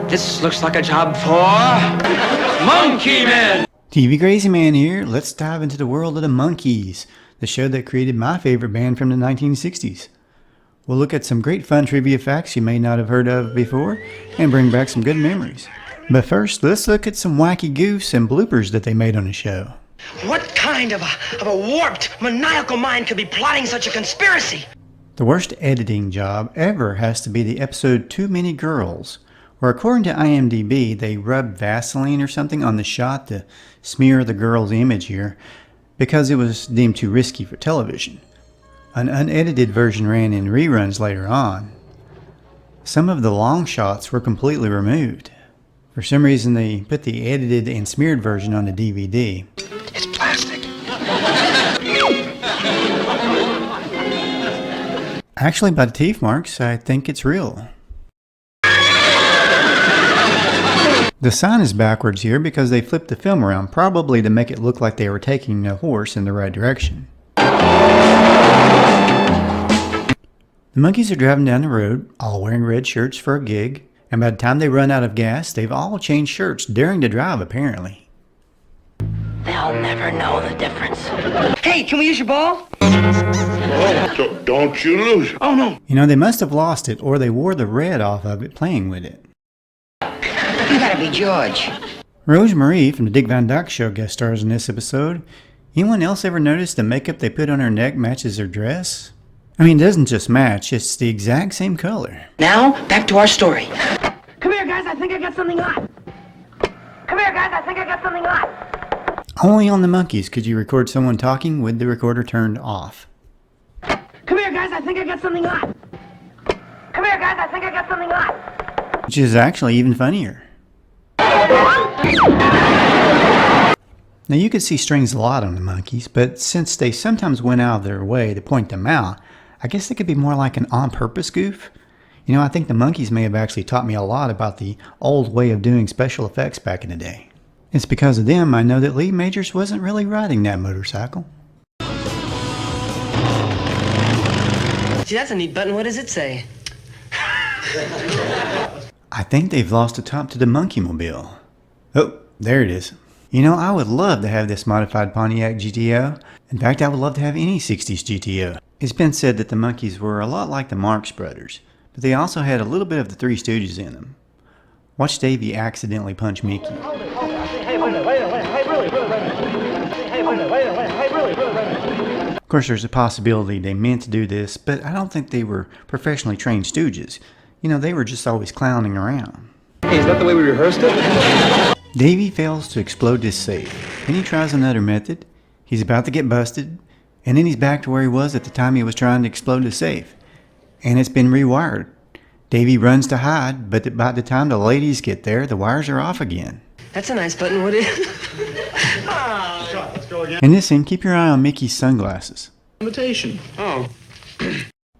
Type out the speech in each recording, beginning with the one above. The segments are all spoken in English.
This looks like a job for Monkey Men. TV Crazy Man here. Let's dive into the world of the Monkees, the show that created my favorite band from the 1960s. We'll look at some great fun trivia facts you may not have heard of before and bring back some good memories. But first, let's look at some wacky goofs and bloopers that they made on the show. What kind of a warped, maniacal mind could be plotting such a conspiracy? The worst editing job ever has to be the episode Too Many Girls, where according to IMDb, they rubbed Vaseline or something on the shot to smear the girl's image here because it was deemed too risky for television. An unedited version ran in reruns later on. Some of the long shots were completely removed. For some reason, they put the edited and smeared version on the DVD. It's plastic. Actually, by the teeth marks, I think it's real. The sign is backwards here because they flipped the film around, probably to make it look like they were taking the horse in the right direction. The Monkees are driving down the road, all wearing red shirts for a gig, and by the time they run out of gas, they've all changed shirts, daring to drive apparently. They'll never know the difference. Hey, can we use your ball? Oh, don't you lose it. Oh, no. You know, they must have lost it, or they wore the red off of it playing with it. You gotta be George. Rosemarie from the Dick Van Dyke Show guest stars in this episode. Anyone else ever notice the makeup they put on her neck matches her dress? I mean, it doesn't just match, it's the exact same color. Now, back to our story. Come here, guys, I think I got something hot. Come here, guys, I think I got something hot. Only on the Monkees could you record someone talking with the recorder turned off. Come here, guys, I think I got something hot. Come here, guys, I think I got something hot. Which is actually even funnier. Now you could see strings a lot on the Monkees, but since they sometimes went out of their way to point them out, I guess they could be more like an on-purpose goof. You know, I think the Monkees may have actually taught me a lot about the old way of doing special effects back in the day. It's because of them I know that Lee Majors wasn't really riding that motorcycle. See, that's a neat button. What does it say? I think they've lost the top to the Monkey Mobile. Oh, there it is. You know, I would love to have this modified Pontiac GTO. In fact, I would love to have any 60s GTO. It's been said that the Monkees were a lot like the Marx Brothers, but they also had a little bit of the Three Stooges in them. Watch Davy accidentally punch Mickey. Of course, there's a possibility they meant to do this, but I don't think they were professionally trained stooges. You know, they were just always clowning around. Hey, is that the way we rehearsed it? Davy fails to explode his safe. Then he tries another method. He's about to get busted, and then he's back to where he was at the time he was trying to explode the safe. And it's been rewired. Davy runs to hide, but by the time the ladies get there, the wires are off again. That's a nice button. What is it? Let's go again. In this scene, keep your eye on Mickey's sunglasses. Invitation. Oh.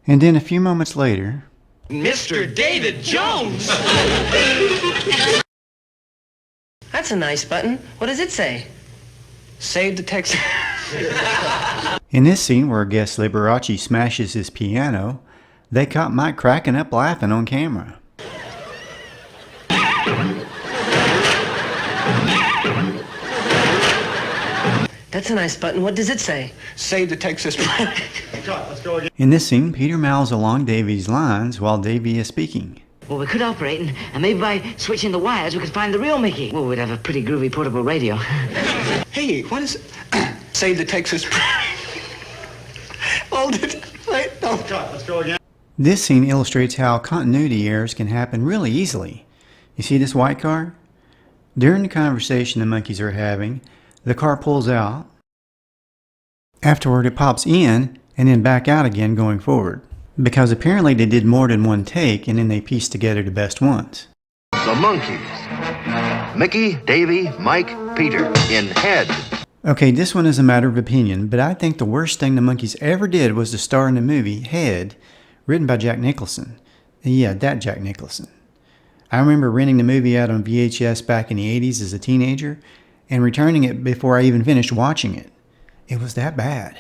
And then a few moments later, Mr. David Jones! That's a nice button. What does it say? Save the text. in this scene where guest Liberace smashes his piano, they caught Mike cracking up laughing on camera. That's a nice button. What does it say? Save the Texas. Let's go again. In this scene, Peter mouths along Davy's lines while Davy is speaking. Well, we could operate, and maybe by switching the wires, we could find the real Mickey. Well, we'd have a pretty groovy portable radio. Hey, what is it? Save the Texas. Hold it. Wait, no. Let's go again. This scene illustrates how continuity errors can happen really easily. You see this white car? During the conversation the Monkees are having, the car pulls out. Afterward, it pops in and then back out again going forward. Because apparently they did more than one take and then they pieced together the best ones. The Monkees. Micky, Davy, Mike, Peter in Head. Okay, this one is a matter of opinion, but I think the worst thing the Monkees ever did was to star in the movie Head, written by Jack Nicholson. Yeah, that Jack Nicholson. I remember renting the movie out on VHS back in the 80s as a teenager and returning it before I even finished watching it. It was that bad.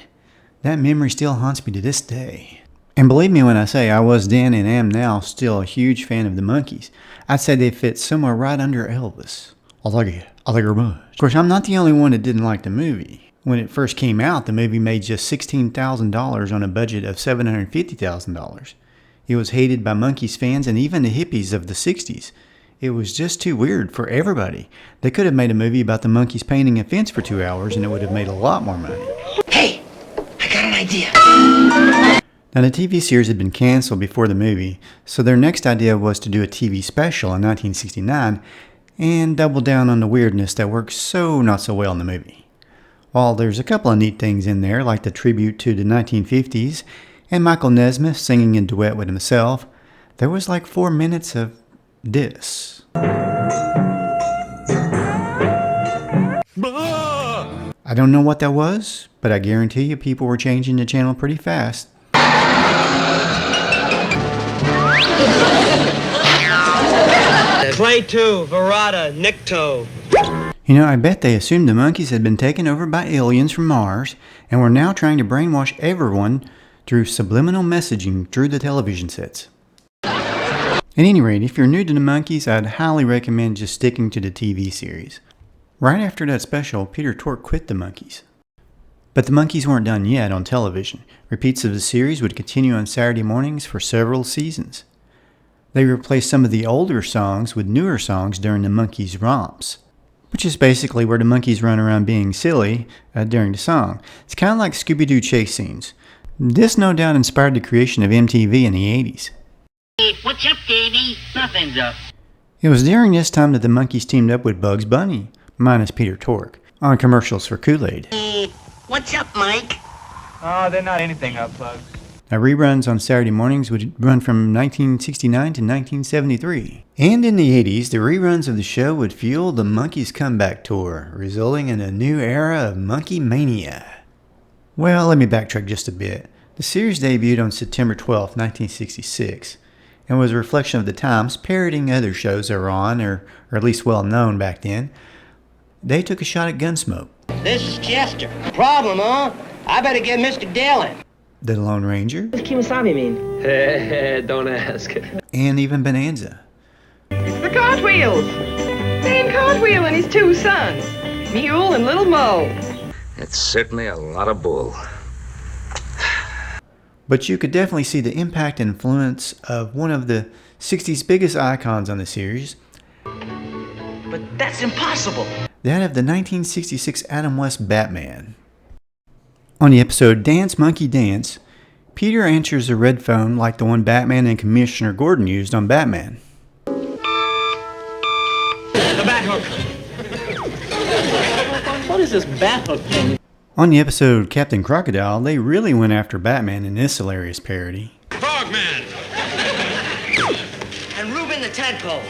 That memory still haunts me to this day. And believe me when I say I was then and am now still a huge fan of the Monkees. I'd say they fit somewhere right under Elvis. I like it very much. Of course, I'm not the only one that didn't like the movie. When it first came out, the movie made just $16,000 on a budget of $750,000. It was hated by Monkees fans and even the hippies of the 60s. It was just too weird for everybody. They could have made a movie about the Monkees painting a fence for 2 hours and it would have made a lot more money. Hey, I got an idea. Now, the TV series had been canceled before the movie, so their next idea was to do a TV special in 1969 and double down on the weirdness that works so not so well in the movie. While there's a couple of neat things in there, like the tribute to the 1950s and Michael Nesmith singing in duet with himself, there was like 4 minutes of this. I don't know what that was, but I guarantee you people were changing the channel pretty fast. Play 2, Verada, Nikto. You know, I bet they assumed the Monkees had been taken over by aliens from Mars and were now trying to brainwash everyone through subliminal messaging through the television sets. At any rate, if you're new to the Monkees, I'd highly recommend just sticking to the TV series. Right after that special, Peter Tork quit the Monkees. But the Monkees weren't done yet on television. Repeats of the series would continue on Saturday mornings for several seasons. They replaced some of the older songs with newer songs during the Monkees romps, which is basically where the Monkees run around being silly during the song. It's kind of like Scooby-Doo chase scenes. This no doubt inspired the creation of MTV in the 80s. Hey, what's up, Davy? Nothing's up. It was during this time that the Monkees teamed up with Bugs Bunny, minus Peter Tork, on commercials for Kool-Aide. Hey, what's up, Mike? Oh, they're not anything up, Bugs. Now, reruns on Saturday mornings would run from 1969 to 1973. And in the 80s, the reruns of the show would fuel the Monkees comeback tour, resulting in a new era of monkey mania. Well, let me backtrack just a bit. The series debuted on September 12, 1966, and was a reflection of the times, parodying other shows that were on, or at least well known back then. They took a shot at Gunsmoke. This is Chester. Problem, huh? I better get Mr. Dillon. The Lone Ranger, What does Kimasabi mean? Don't ask. and even Bonanza. It's the Cartwheels. Dane Cartwheel and his 2 sons, Mule and Little Mo. It's certainly a lot of bull. But you could definitely see the impact and influence of one of the 60s biggest icons on the series, But that's impossible. that of the 1966 Adam West Batman. On the episode Dance Monkey Dance, Peter answers the red phone like the one Batman and Commissioner Gordon used on Batman. The bat hook. What is this bat hook thing? On the episode Captain Crocodile, they really went after Batman in this hilarious parody. Frogman. And Reuben the Tadpole.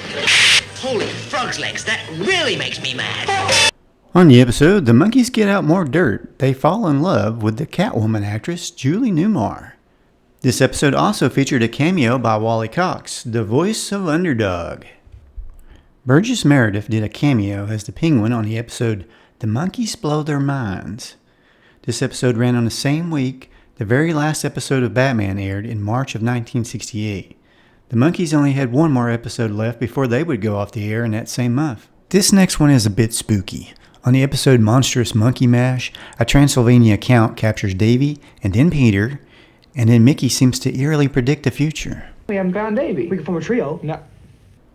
Holy frog's legs, that really makes me mad. On the episode, the Monkees get out more dirt. They fall in love with the Catwoman actress Julie Newmar. This episode also featured a cameo by Wally Cox, the voice of Underdog. Burgess Meredith did a cameo as the Penguin on the episode The Monkees Blow Their Minds. This episode ran on the same week the very last episode of Batman aired in March of 1968. The Monkees only had one more episode left before they would go off the air in that same month. This next one is a bit spooky. On the episode Monstrous Monkey Mash, a Transylvania count captures Davy and then Peter, and then Mickey seems to eerily predict the future. We haven't found Davy. We can form a trio. No.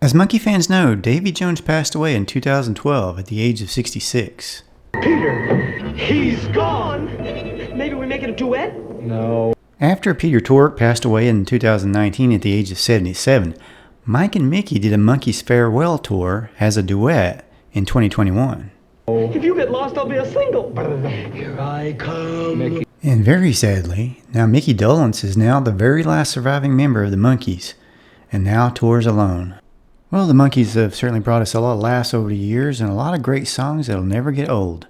As Monkey fans know, Davy Jones passed away in 2012 at the age of 66. Peter, he's gone. Maybe we make it a duet? No. After Peter Tork passed away in 2019 at the age of 77, Mike and Mickey did a Monkees farewell tour as a duet in 2021. If you get lost, I'll be a single. Here I come. Mickey. And very sadly, now Micky Dolenz is now the very last surviving member of the Monkees, and now tours alone. Well, the Monkees have certainly brought us a lot of laughs over the years and a lot of great songs that'll never get old.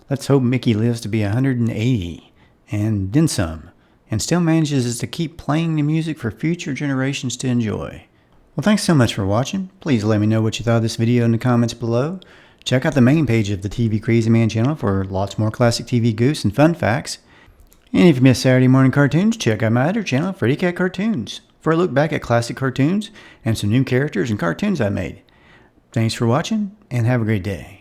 Let's hope Mickey lives to be 180, and then some, and still manages to keep playing the music for future generations to enjoy. Well, thanks so much for watching. Please let me know what you thought of this video in the comments below. Check out the main page of the TV Crazy Man channel for lots more classic TV goofs and fun facts. And if you miss Saturday morning cartoons, check out my other channel, Freddy Cat Cartoons, for a look back at classic cartoons and some new characters and cartoons I made. Thanks for watching, and have a great day.